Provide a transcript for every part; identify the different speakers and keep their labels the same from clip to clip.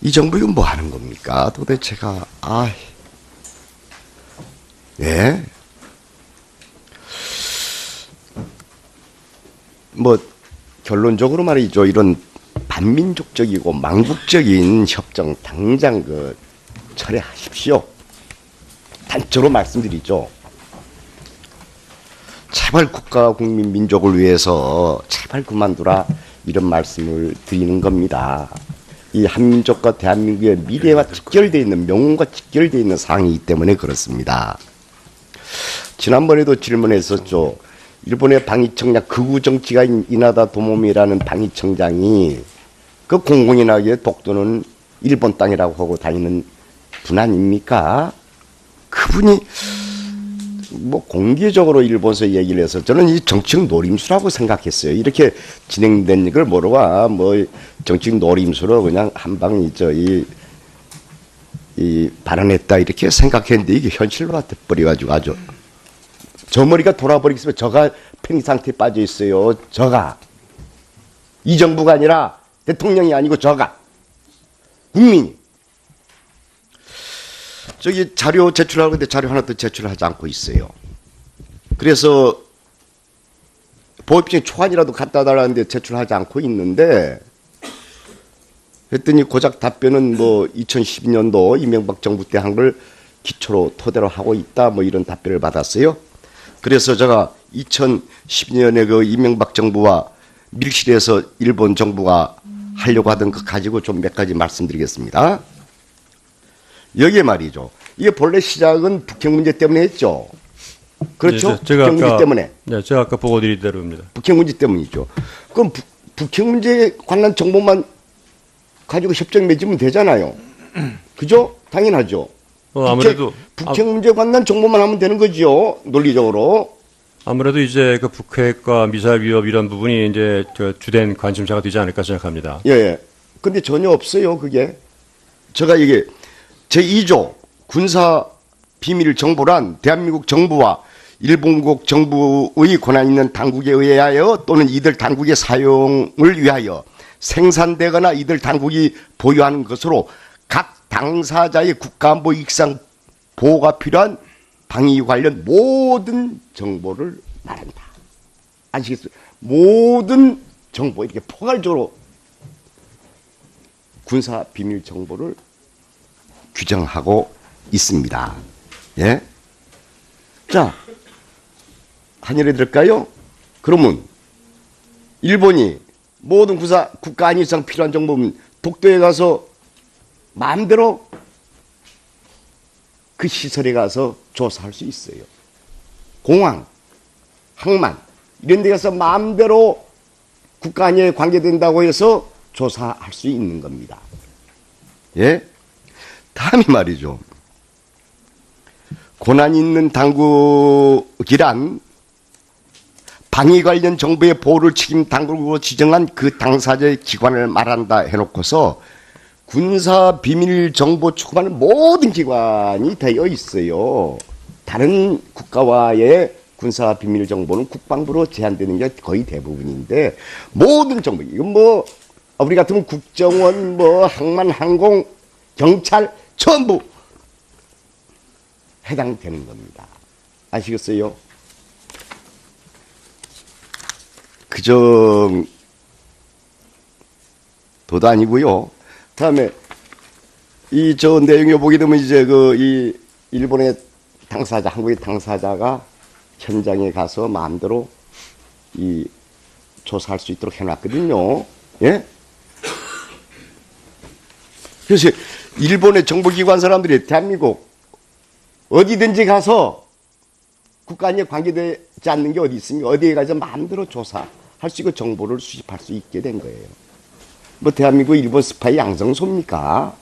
Speaker 1: 이 정부 이거 뭐 하는 겁니까? 도대체가, 예? 뭐, 결론적으로 말이죠. 이런 반민족적이고 망국적인 협정 당장 철회하십시오. 단적으로 말씀드리죠. 제발 국가, 국민, 민족을 위해서 제발 그만두라 이런 말씀을 드리는 겁니다. 이 한민족과 대한민국의 미래와 직결되어 있는 명운과 직결되어 있는 사항이기 때문에 그렇습니다. 지난번에도 질문했었죠. 일본의 방위청장 극우 정치가인 이나다 도모미라는 방위청장이 그 공공연하게 독도는 일본 땅이라고 하고 다니는 분 아닙니까? 그분이 뭐 공개적으로 일본에서 얘기를 해서 저는 이 정치적 노림수라고 생각했어요. 이렇게 진행된 걸 모르고 뭐 정치적 노림수로 그냥 한방 이 발언했다 이렇게 생각했는데 이게 현실로 돼버려가지고 아주 저 머리가 돌아버리겠으면 저가 패닉 상태에 빠져 있어요. 저가 이 정부가 아니라 대통령이 아니고 저가 국민이 저기 자료 제출하고 근데 자료 하나도 제출하지 않고 있어요. 그래서 보호입증 초안이라도 갖다 달라는데 제출하지 않고 있는데 했더니 고작 답변은 뭐 2012년도 이명박 정부 때 한 걸 기초로 토대로 하고 있다 뭐 이런 답변을 받았어요. 그래서 제가 2012년에 그 이명박 정부와 밀실에서 일본 정부가 하려고 하던 거 가지고 좀 몇 가지 말씀드리겠습니다. 여기에 말이죠. 이게 본래 시작은 북핵 문제 때문에 했죠. 그렇죠?
Speaker 2: 네, 제가
Speaker 1: 북핵 문제 때문에.
Speaker 2: 네, 제가 아까 보고 드린 대로입니다.
Speaker 1: 북핵 문제 때문이죠. 그럼 북핵 문제에 관한 정보만 가지고 협정 맺으면 되잖아요. 그죠? 당연하죠.
Speaker 2: 아무래도
Speaker 1: 북핵 문제에 관한 정보만 하면 되는 거죠. 논리적으로.
Speaker 2: 아무래도 이제 그 북핵과 미사일 위협 이런 부분이 이제 주된 관심사가 되지 않을까 생각합니다.
Speaker 1: 예. 근데 전혀 없어요, 그게. 제가 이게 제2조 군사 비밀 정보란 대한민국 정부와 일본국 정부의 권한 있는 당국에 의하여 또는 이들 당국의 사용을 위하여 생산되거나 이들 당국이 보유하는 것으로 각 당사자의 국가안보 이익상 보호가 필요한 방위 관련 모든 정보를 말한다. 아시겠어요? 모든 정보, 이렇게 포괄적으로 군사 비밀 정보를 규정하고 있습니다. 예? 자, 한일에 들을까요? 그러면 일본이 모든 국가 안위 이상 필요한 정보는 독도에 가서 마음대로 그 시설에 가서 조사할 수 있어요. 공항, 항만 이런 데 가서 마음대로 국가 안위에 관계된다고 해서 조사할 수 있는 겁니다. 예? 다음이 말이죠. 권한 있는 당국이란 방위 관련 정부의 보호를 책임 당국으로 지정한 그 당사자의 기관을 말한다 해놓고서 군사 비밀 정보 추구하는 모든 기관이 되어 있어요. 다른 국가와의 군사 비밀 정보는 국방부로 제한되는 게 거의 대부분인데 모든 정보, 이건 뭐 우리 같으면 국정원, 뭐 항만, 항공, 경찰 전부 해당되는 겁니다. 아시겠어요? 그 정도도 아니고요. 다음에 이 저 내용을 보게 되면 이제 이 일본의 당사자, 한국의 당사자가 현장에 가서 마음대로 이 조사할 수 있도록 해놨거든요. 예? 그래서 일본의 정보기관 사람들이 대한민국 어디든지 가서 국가안위에 관계되지 않는 게 어디 있습니까? 어디에 가서 마음대로 조사할 수 있고 정보를 수집할 수 있게 된 거예요. 뭐 대한민국 일본 스파이 양성소입니까?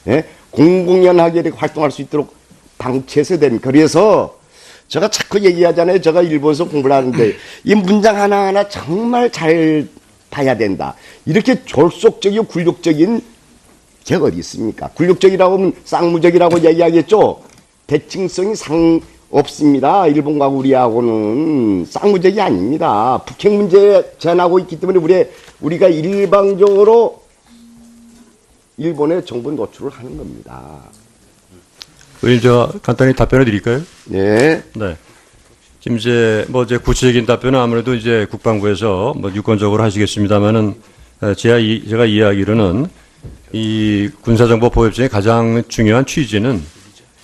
Speaker 1: 예? 공공연하게 이렇게 활동할 수 있도록 방치해서 된. 그래서 제가 자꾸 얘기하잖아요. 제가 일본에서 공부를 하는데 이 문장 하나하나 정말 잘 봐야 된다. 이렇게 졸속적이고 굴욕적인 게 어디 있습니까? 굴욕적이라고 하면 쌍무적이라고 얘기하겠죠. 대칭성이 없습니다. 일본과 우리하고는 쌍무적이 아닙니다. 북핵 문제에 제한하고 있기 때문에 우리가 일방적으로 일본의 정보 노출을 하는 겁니다.
Speaker 2: 의원님, 제가 간단히 답변을 드릴까요?
Speaker 1: 네.
Speaker 2: 네. 지금 이제 구체적인 답변은 아무래도 이제 국방부에서 유권적으로 하시겠습니다만은 제가 이해하기로는 이 군사정보 보호협정의 가장 중요한 취지는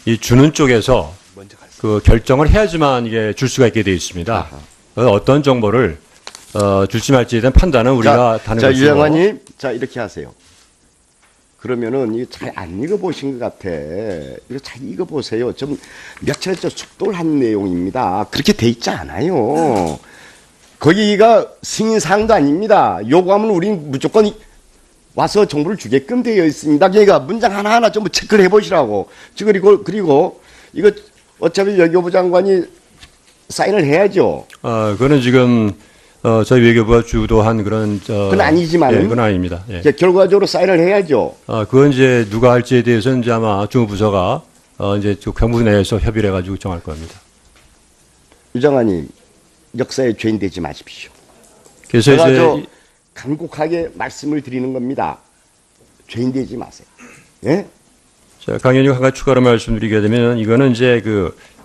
Speaker 2: 이 주는 쪽에서 그 결정을 해야지만 이게 줄 수가 있게 되어 있습니다. 어떤 정보를 줄지 말지에 대한 판단은 우리가 하는
Speaker 1: 자,
Speaker 2: 것이고.
Speaker 1: 유영환님, 자 이렇게 하세요. 그러면은 이거 잘 안 읽어보신 것 같아. 이거 잘 읽어보세요. 좀 몇 차례 숙도를 한 내용입니다. 그렇게 돼 있지 않아요. 거기가 승인사항도 아닙니다. 요구하면 우린 무조건 와서 정보를 주게끔 되어 있습니다. 그러니까 문장 하나하나 전부 체크를 해보시라고. 그리고 이거 어차피 외교부 장관이 사인을 해야죠.
Speaker 2: 그거는 지금 저희 외교부가 주도한 그런
Speaker 1: 그건 아니지만
Speaker 2: 예, 그건 아닙니다. 예.
Speaker 1: 결과적으로 사인을 해야죠.
Speaker 2: 그건 이제 누가 할지에 대해서는 이제 아마 주무부서가 이제 경부 내에서 협의를 해가지고 정할 겁니다.
Speaker 1: 유장관님, 역사의 죄인 되지 마십시오.
Speaker 2: 그래서
Speaker 1: 제가
Speaker 2: 이제
Speaker 1: 간곡하게 말씀을 드리는 겁니다. 죄인 되지 마세요. 예?
Speaker 2: 자, 강 의원님 한 가지 추가로 말씀드리게 되면 이거는 이제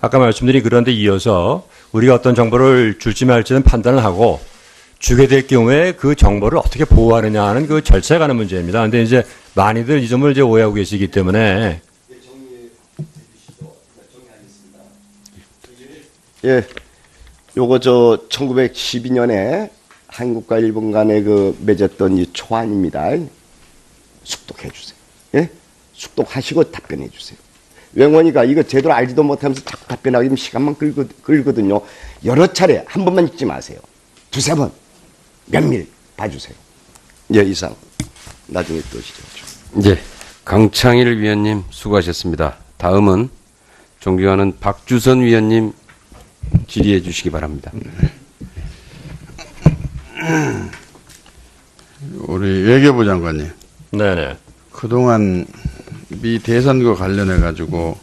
Speaker 2: 아까 말씀드린 그런데 이어서 우리가 어떤 정보를 줄지 말지는 판단을 하고 주게 될 경우에 그 정보를 어떻게 보호하느냐 하는 그 절차에 관한 문제입니다. 근데 이제 많이들 이 점을 이제 오해하고 계시기 때문에.
Speaker 1: 예. 요거 1912년에 한국과 일본 간에 맺었던 이 초안입니다. 숙독해 주세요. 예? 숙독하시고 답변해 주세요. 외원이가 이거 제대로 알지도 못하면서 자꾸 답변하기 시간만 끌거든요. 여러 차례 한 번만 읽지 마세요. 두세 번, 면밀 봐주세요. 예, 이상. 나중에 또 시작하죠.
Speaker 3: 예, 강창일 위원님 수고하셨습니다. 다음은 존경하는 박주선 위원님 질의해 주시기 바랍니다.
Speaker 4: 우리 외교부 장관님,
Speaker 2: 네네.
Speaker 4: 그동안 미 대선과 관련해 가지고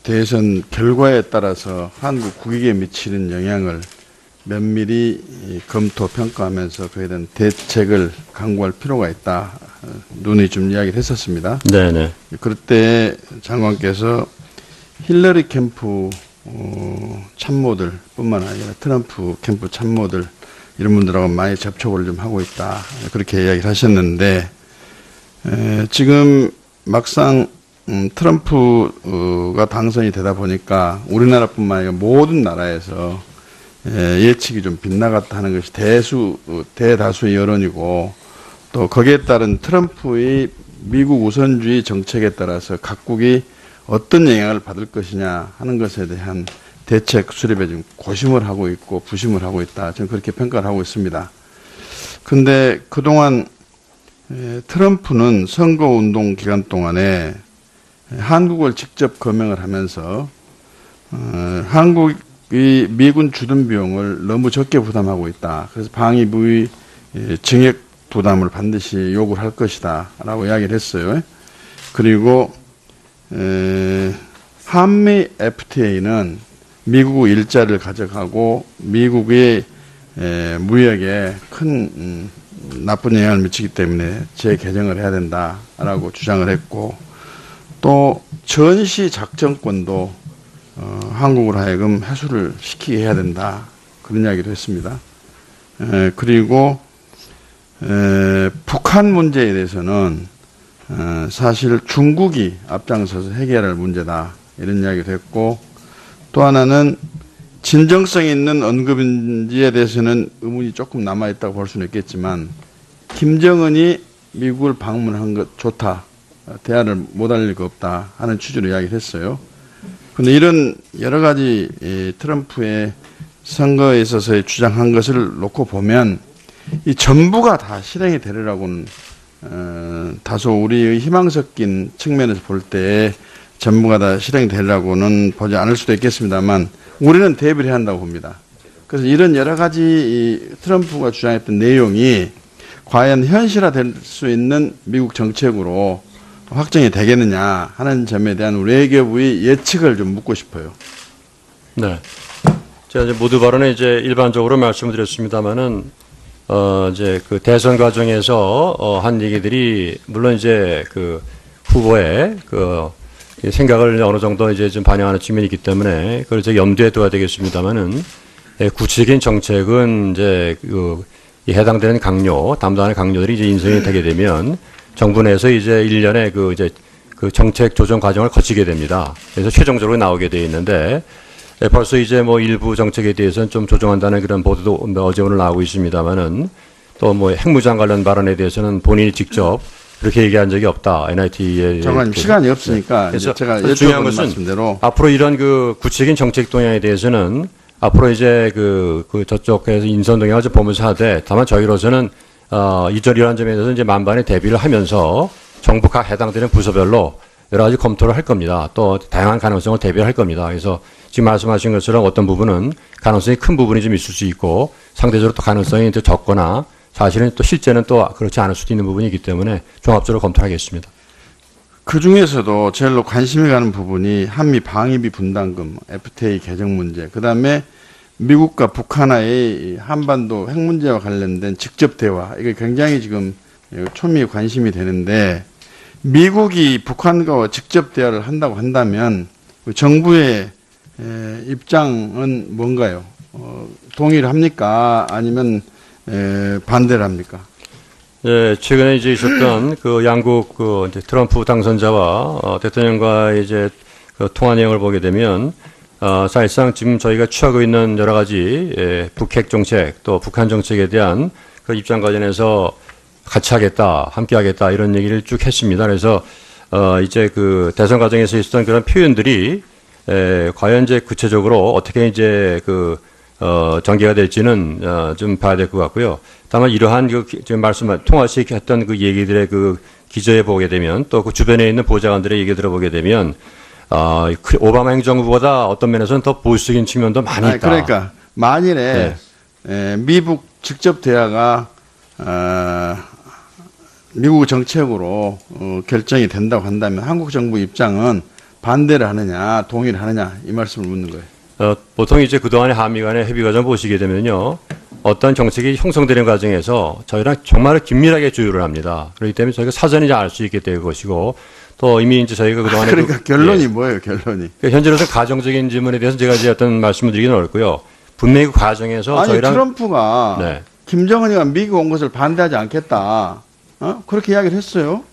Speaker 4: 대선 결과에 따라서 한국 국익에 미치는 영향을 면밀히 검토 평가하면서 그에 대한 대책을 강구할 필요가 있다. 논의 좀 이야기를 했었습니다.
Speaker 2: 네네.
Speaker 4: 그럴 때 장관께서 힐러리 캠프 참모들 뿐만 아니라 트럼프 캠프 참모들 이런 분들하고 많이 접촉을 좀 하고 있다. 그렇게 이야기를 하셨는데 지금 막상 트럼프가 당선이 되다 보니까 우리나라뿐만 아니라 모든 나라에서 예측이 좀 빗나갔다 하는 것이 대다수의 여론이고 또 거기에 따른 트럼프의 미국 우선주의 정책에 따라서 각국이 어떤 영향을 받을 것이냐 하는 것에 대한 대책 수립에 좀 고심을 하고 있고 부심을 하고 있다. 저는 그렇게 평가를 하고 있습니다. 그런데 그동안 트럼프는 선거운동 기간 동안에 한국을 직접 거명을 하면서 한국이 미군 주둔 비용을 너무 적게 부담하고 있다. 그래서 방위부의 증액 부담을 반드시 요구를 할 것이다 라고 이야기를 했어요. 그리고 한미 FTA는 미국 일자를 가져가고 미국의 무역에 큰 나쁜 영향을 미치기 때문에 재개정을 해야 된다라고 주장을 했고 또 전시 작전권도 한국으로 하여금 해소를 시키게 해야 된다 그런 이야기도 했습니다. 그리고 북한 문제에 대해서는 사실 중국이 앞장서서 해결할 문제다 이런 이야기도 했고 또 하나는 진정성 있는 언급인지에 대해서는 의문이 조금 남아있다고 볼 수는 있겠지만 김정은이 미국을 방문한 것 좋다. 대화를 못할 리가 없다 하는 취지로 이야기를 했어요. 그런데 이런 여러 가지 트럼프의 선거에 있어서의 주장한 것을 놓고 보면 이 전부가 다 실행이 되리라고는 다소 우리의 희망 섞인 측면에서 볼 때 전부가 다 실행이 되리라고는 보지 않을 수도 있겠습니다만 우리는 대비를 해야 한다고 봅니다. 그래서 이런 여러 가지 이 트럼프가 주장했던 내용이 과연 현실화될 수 있는 미국 정책으로 확정이 되겠느냐 하는 점에 대한 우리 외교부의 예측을 좀 묻고 싶어요.
Speaker 2: 네. 제가 이제 모두 발언에 이제 일반적으로 말씀을 드렸습니다만은 이제 그 대선 과정에서 한 얘기들이 물론 이제 그 후보의 그 생각을 어느 정도 이제 좀 반영하는 측면이 있기 때문에 그걸 이제 염두에 둬야 되겠습니다만은 구체적인 정책은 이제 이 해당되는 강요, 담당하는 강요들이 이제 인선이 되게 되면 정부 내에서 이제 1년의 그 정책 조정 과정을 거치게 됩니다. 그래서 최종적으로 나오게 돼 있는데 벌써 이제 뭐 일부 정책에 대해서는 좀 조정한다는 그런 보도도 어제 오늘 나오고 있습니다만은 또 뭐 핵무장 관련 발언에 대해서는 본인이 직접 그렇게 얘기한 적이 없다. NIT에.
Speaker 4: 장관님 시간이 없으니까
Speaker 2: 그래서
Speaker 4: 이제 제가
Speaker 2: 중요한
Speaker 4: 여쭤보는
Speaker 2: 것은
Speaker 4: 말씀대로
Speaker 2: 앞으로 이런 그 구체적인 정책 동향에 대해서는 앞으로 이제 그 저쪽에서 인선 동향을 좀 보면서 하되 다만 저희로서는 이런 점에 대해서 이제 만반의 대비를 하면서 정부 각 해당되는 부서별로 여러 가지 검토를 할 겁니다. 또 다양한 가능성을 대비할 겁니다. 그래서 지금 말씀하신 것처럼 어떤 부분은 가능성이 큰 부분이 좀 있을 수 있고 상대적으로 또 가능성이 또 적거나 사실은 또 실제는 또 그렇지 않을 수도 있는 부분이 있기 때문에 종합적으로 검토하겠습니다.
Speaker 4: 그 중에서도 제일로 관심이 가는 부분이 한미 방위비 분담금, FTA 개정 문제, 그 다음에 미국과 북한의 한반도 핵 문제와 관련된 직접 대화, 이게 굉장히 지금 초미의 관심이 되는데 미국이 북한과 직접 대화를 한다고 한다면 정부의 입장은 뭔가요? 동의를 합니까? 아니면 반대를 합니까?
Speaker 2: 예, 최근에 이제 있었던 그 양국 그 이제 트럼프 당선자와 대통령과의 이제 그 통화 내용을 보게 되면 사실상 지금 저희가 취하고 있는 여러 가지 북핵 정책 또 북한 정책에 대한 그 입장 관련해서 같이 하겠다, 함께 하겠다 이런 얘기를 쭉 했습니다. 그래서 이제 그 대선 과정에서 있었던 그런 표현들이 과연 이제 구체적으로 어떻게 이제 그 전개가 될지는 좀 봐야 될 것 같고요. 다만 이러한 그 지금 통화식 했던 그 얘기들의 그 기저에 보게 되면 또 그 주변에 있는 보좌관들의 얘기 들어보게 되면 오바마 행정부보다 어떤 면에서는 더 보수적인 측면도 많이 있다.
Speaker 4: 그러니까 만일에 미국 직접 대화가 미국 정책으로 결정이 된다고 한다면 한국 정부 입장은 반대를 하느냐 동의를 하느냐 이 말씀을 묻는 거예요.
Speaker 2: 보통 이제 그동안의 한미 간의 협의 과정 보시게 되면요. 어떤 정책이 형성되는 과정에서 저희랑 정말 긴밀하게 조율을 합니다. 그렇기 때문에 저희가 사전에 알 수 있게 될 것이고 또 이미 이제 저희가 그동안에
Speaker 4: 그러니까 결론이 뭐예요, 결론이?
Speaker 2: 현재로서 가정적인 질문에 대해서 제가 이제 어떤 말씀을 드리기는 어렵고요. 분명히 그 과정에서
Speaker 4: 아니
Speaker 2: 저희랑
Speaker 4: 트럼프가 김정은이가 미국 온 것을 반대하지 않겠다. 그렇게 이야기를 했어요.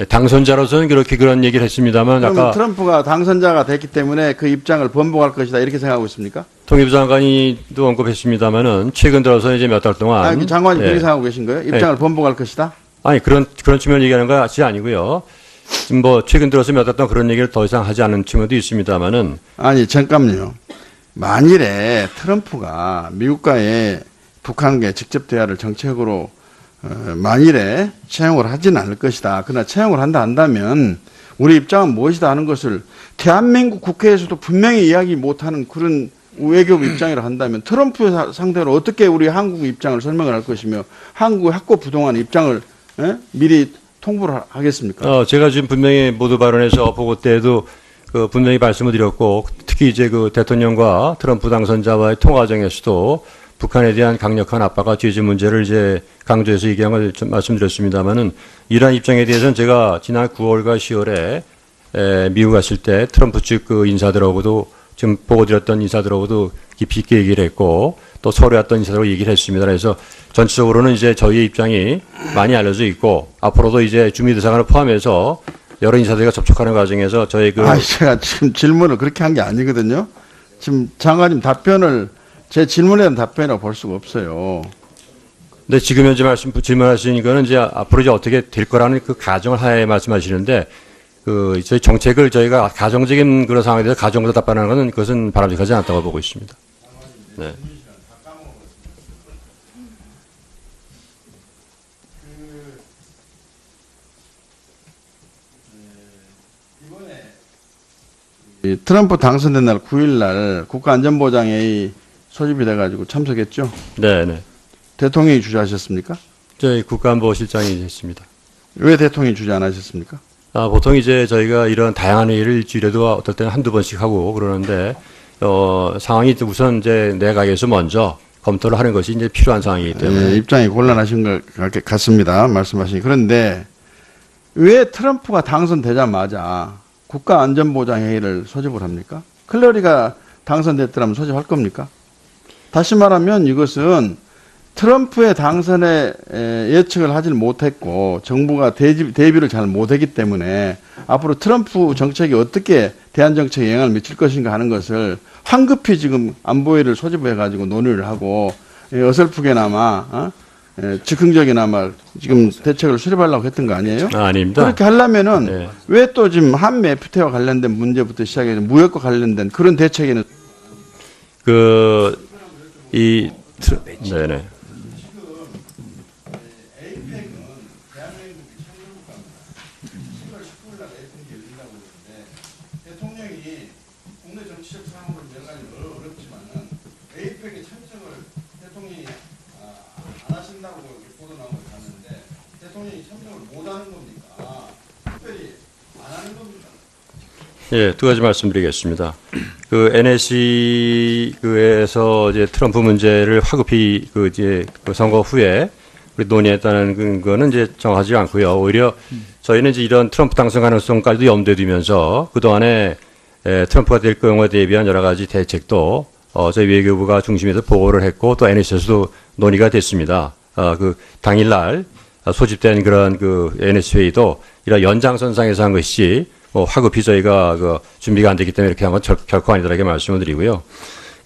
Speaker 2: 당선자로서는 그런 얘기를 했습니다만
Speaker 4: 그러면
Speaker 2: 아까
Speaker 4: 트럼프가 당선자가 됐기 때문에 그 입장을 번복할 것이다 이렇게 생각하고 있습니까?
Speaker 2: 통일부 장관이도 언급했습니다만은 최근 들어서 이제 몇 달 동안
Speaker 4: 아니, 장관이 그렇게 생각하고 계신 거예요? 입장을 번복할 것이다?
Speaker 2: 아니 그런 측면을 얘기하는 것이 아니고요. 지금 뭐 최근 들어서 몇 달 동안 그런 얘기를 더 이상 하지 않은 측면도 있습니다만은
Speaker 4: 아니 잠깐만요. 만일에 트럼프가 미국과의 북한과의 직접 대화를 정책으로 만일에 채용을 하지는 않을 것이다. 그러나 채용을 한다면 우리 입장은 무엇이다 하는 것을 대한민국 국회에서도 분명히 이야기 못하는 그런 외교부 입장이라 한다면 트럼프 상대로 어떻게 우리 한국 입장을 설명을 할 것이며 한국의 확고부동한 입장을 미리 통보를 하겠습니까?
Speaker 2: 제가 지금 분명히 모두 발언에서 보고 때에도 분명히 말씀을 드렸고 특히 이제 그 대통령과 트럼프 당선자와의 통화 과정에서도 북한에 대한 강력한 압박과 제재 문제를 이제 강조해서 얘기한 걸 좀 말씀드렸습니다만은 이러한 입장에 대해서는 제가 지난 9월과 10월에 미국 갔을 때 트럼프 측 그 인사들하고도 지금 보고 드렸던 인사들하고도 깊이 있게 얘기를 했고 또 서울에 왔던 인사들하고 얘기를 했습니다. 그래서 전체적으로는 이제 저희의 입장이 많이 알려져 있고 앞으로도 이제 주미대사관을 포함해서 여러 인사들과 접촉하는 과정에서 저희
Speaker 4: 제가 지금 질문을 그렇게 한 게 아니거든요. 지금 장관님 제 질문에 대한 답변이라고 볼 수가 없어요.
Speaker 2: 네, 지금 현재 질문하시는 거는 이제 앞으로 이제 어떻게 될 거라는 그 가정을 하에 말씀하시는데 저희 정책을 저희가 가정적인 그런 상황에 대해서 가정으로 답변하는 것은 그것은 바람직하지 않다고 보고 있습니다. 네.
Speaker 4: 트럼프 당선된 날 9일 날 국가안전보장회의 소집이 돼가지고 참석했죠?
Speaker 2: 네.
Speaker 4: 대통령이 주재하셨습니까?
Speaker 2: 저희 국가안보실장이 했습니다.
Speaker 4: 왜 대통령이 주재 안 하셨습니까?
Speaker 2: 보통 이제 저희가 이런 다양한 회의를 일주일에도 어떨 때는 한두 번씩 하고 그러는데, 상황이 우선 이제 내각에서 먼저 검토를 하는 것이 이제 필요한 상황이기 때문에.
Speaker 4: 예, 입장이 곤란하신 것 같습니다. 말씀하시니. 그런데 왜 트럼프가 당선되자마자 국가안전보장회의를 소집을 합니까? 클러리가 당선됐더라면 소집할 겁니까? 다시 말하면 이것은 트럼프의 당선에 예측을 하질 못했고 정부가 대비를 잘 못했기 때문에 앞으로 트럼프 정책이 어떻게 대한 정책에 영향을 미칠 것인가 하는 것을 황급히 지금 안보회를 소집해가지고 논의를 하고 어설프게나마 즉흥적이나마 지금 대책을 수립하려고 했던 거 아니에요?
Speaker 2: 아닙니다.
Speaker 4: 그렇게 하려면은
Speaker 2: 네.
Speaker 4: 왜 또 지금 한미 FTA와 관련된 문제부터 시작해서 무역과 관련된 그런 대책에는
Speaker 2: 네네.
Speaker 4: 대통령이 국내 정치적 상황으로 여러 가지 어렵지만은 에이펙에 참석을 대통령이 안 하신다고 보도 나온 걸 봤는데 대통령이 참석을 못 하는 겁니까? 특별히 안 하는 겁니다.
Speaker 2: 예, 두 가지 말씀드리겠습니다. 그 NSC에서 이제 트럼프 문제를 화급히 그 선거 후에 우리 논의했다는 거는 이제 정하지 않고요. 오히려 저희는 이제 이런 트럼프 당선 가능성까지도 염두에 두면서 그동안에 트럼프가 될 경우에 대비한 여러 가지 대책도 저희 외교부가 중심에서 보고를 했고 또 NSC에서도 논의가 됐습니다. 그 당일날 소집된 그런 그 NSC 회의도 이런 연장선상에서 한 것이지 화급히 저희가 그 준비가 안 되기 때문에 이렇게 한 건 결코 아니다라고 말씀을 드리고요.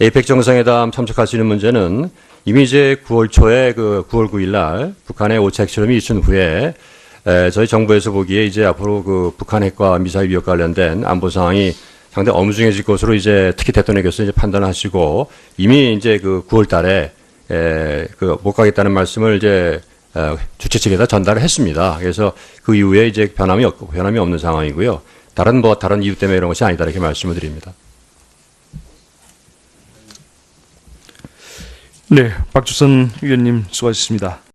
Speaker 2: 에이펙 정상회담 참석할 수 있는 문제는 이미 이제 9월 초에 9월 9일 날 북한의 5차 핵실험이 있은 후에 저희 정부에서 보기에 이제 앞으로 그 북한 핵과 미사일 위협 관련된 안보 상황이 상당히 엄중해질 것으로 이제 특히 대통령께서 이제 판단하시고 이미 이제 그 9월 달에 못 가겠다는 말씀을 이제 주최 측에다 전달을 했습니다. 그래서 그 이후에 이제 변함이 없는 상황이고요. 다른 이유 때문에 이런 것이 아니다 이렇게 말씀을 드립니다.
Speaker 5: 네, 박주선 위원님 수고하셨습니다.